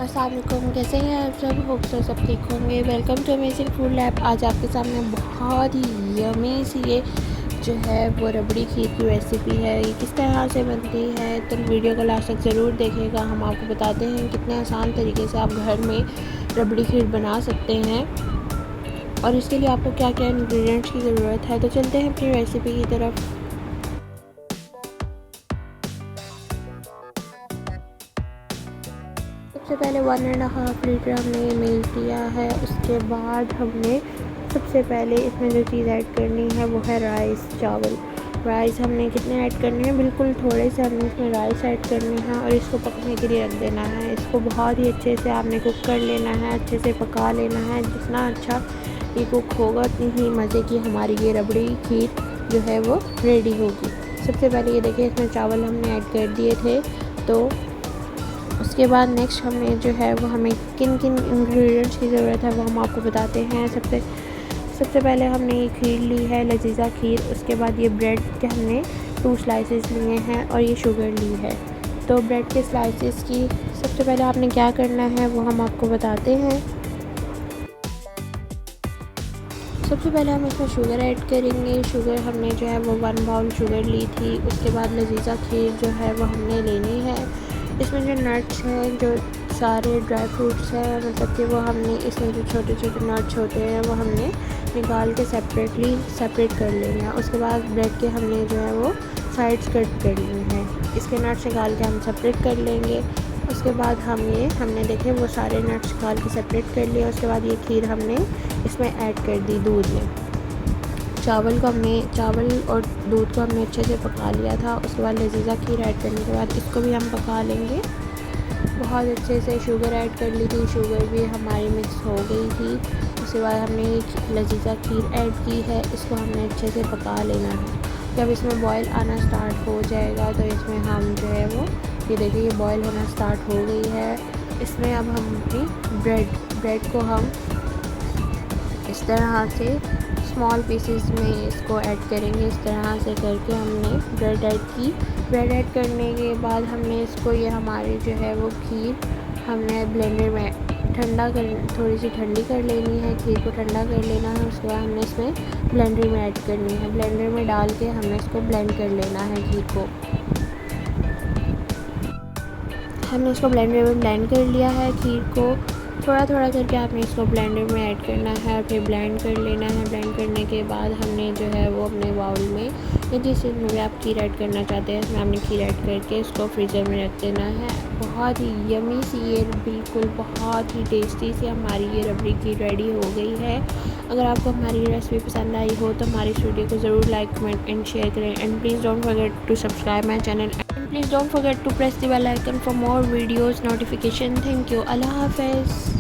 अस्सलाम वालेकुम, कैसे हैं आप सब? होप सो सब ठीक होंगे। Welcome to amazing food lab. आज आपके सामने बहुत ही यमी सी ये जो है वो रबड़ी खीर की रेसिपी है। ये किस तरह से बनती है तो वीडियो को लास्ट तक ज़रूर देखिएगा। हम आपको बताते हैं कितने आसान तरीके से आप घर में रबड़ी खीर बना सकते हैं और इसके लिए आपको क्या क्या इंग्रेडिएंट्स की ज़रूरत है। तो चलते हैं अपनी रेसिपी की तरफ। सबसे पहले 1.5 लीटर हमने मिल्क लिया है। उसके बाद हमने सबसे पहले इसमें जो चीज़ ऐड करनी है वो है राइस, चावल। राइस हमने कितने ऐड करने हैं? बिल्कुल थोड़े से हमने इसमें राइस ऐड करने हैं और इसको पकने के लिए रख देना है। इसको बहुत ही अच्छे से आपने कुक कर लेना है, अच्छे से पका लेना है। जितना अच्छा ये कुक होगा उतनी ही मज़े की हमारी ये रबड़ी खीर जो है वो रेडी होगी। सबसे पहले ये देखिए इसमें चावल हमने ऐड कर दिए थे। तो उसके बाद नेक्स्ट हमने जो है वो हमें किन किन इंग्रेडिएंट्स की ज़रूरत है वो हम आपको बताते हैं। सबसे पहले हमने ये खीर ली है, लजीज़ा खीर। उसके बाद ये ब्रेड के हमने 2 स्लाइसेस लिए हैं और ये शुगर ली है। तो ब्रेड के स्लाइसेस की सबसे पहले आपने क्या करना है वो हम आपको बताते हैं। सबसे पहले हम इसमें शुगर ऐड करेंगे। शुगर हमने जो है वो 1 बाउल शुगर ली थी। उसके बाद लजीज़ा खीर जो है वो हमने लेनी है। इसमें जो नट्स हैं, जो सारे ड्राई फ्रूट्स हैं, मतलब कि वो हमने इसमें जो छोटे छोटे नट्स होते हैं वो हमने निकाल के सेपरेट कर लेना है। उसके बाद ब्रेड के हमने जो है वो साइड्स कट करनी है। इसके नट्स निकाल के हम सेपरेट कर लेंगे। उसके बाद हमने देखे वो सारे नट्स निकाल के सेपरेट कर लिए। उसके बाद ये खीर हमने इसमें ऐड कर दी दूध में। चावल और दूध को हमने अच्छे से पका लिया था। उसके बाद लजीज़ा खीर ऐड करने के बाद इसको भी हम पका लेंगे। बहुत अच्छे से शुगर ऐड कर ली थी, शुगर भी हमारी मिक्स हो गई थी। उसके बाद हमने लजीज़ा खीर ऐड की है। इसको हमने अच्छे से पका लेना है। जब इसमें बॉयल आना स्टार्ट हो जाएगा तो इसमें हम जो है वो ये देखिए ये बॉयल होना स्टार्ट हो गई है। इसमें अब हम अपनी ब्रेड को हम इस तरह से स्मॉल पीसेस में इसको ऐड करेंगे। इस तरह से करके हमने ब्रेड ऐड की। ब्रेड ऐड करने के बाद हमने इसको ये हमारी जो है वो खीर हमने ब्लेंडर में थोड़ी सी ठंडी कर लेनी है। खीर को ठंडा कर लेना है। उसके बाद हमने इसमें ब्लेंडर में ऐड करनी है। ब्लेंडर में डाल के हमने इसको ब्लेंड कर लेना है। खीर को हमने इसको ब्लेंडर में ब्लेंड कर लिया है। खीर को थोड़ा थोड़ा करके आपने इसको ब्लेंडर में ऐड करना है और फिर ब्लेंड कर लेना है। ब्लेंड करने के बाद हमने जो है वो अपने बाउल में या जिस चीज़ में भी आप खीर ऐड करना चाहते हैं उसमें आपने खीर ऐड करके इसको फ्रीज़र में रख देना है। बहुत ही यमी सी ये बिल्कुल बहुत ही टेस्टी सी हमारी ये रबड़ी खीर रेडी हो गई है। अगर आपको हमारी रेसिपी पसंद आई हो तो हमारी इस वीडियो को ज़रूर लाइक, कमेंट एंड शेयर करें। And please don't forget to subscribe my channel. Please don't forget to press the bell icon for more videos notification. Thank you. Allah Hafiz.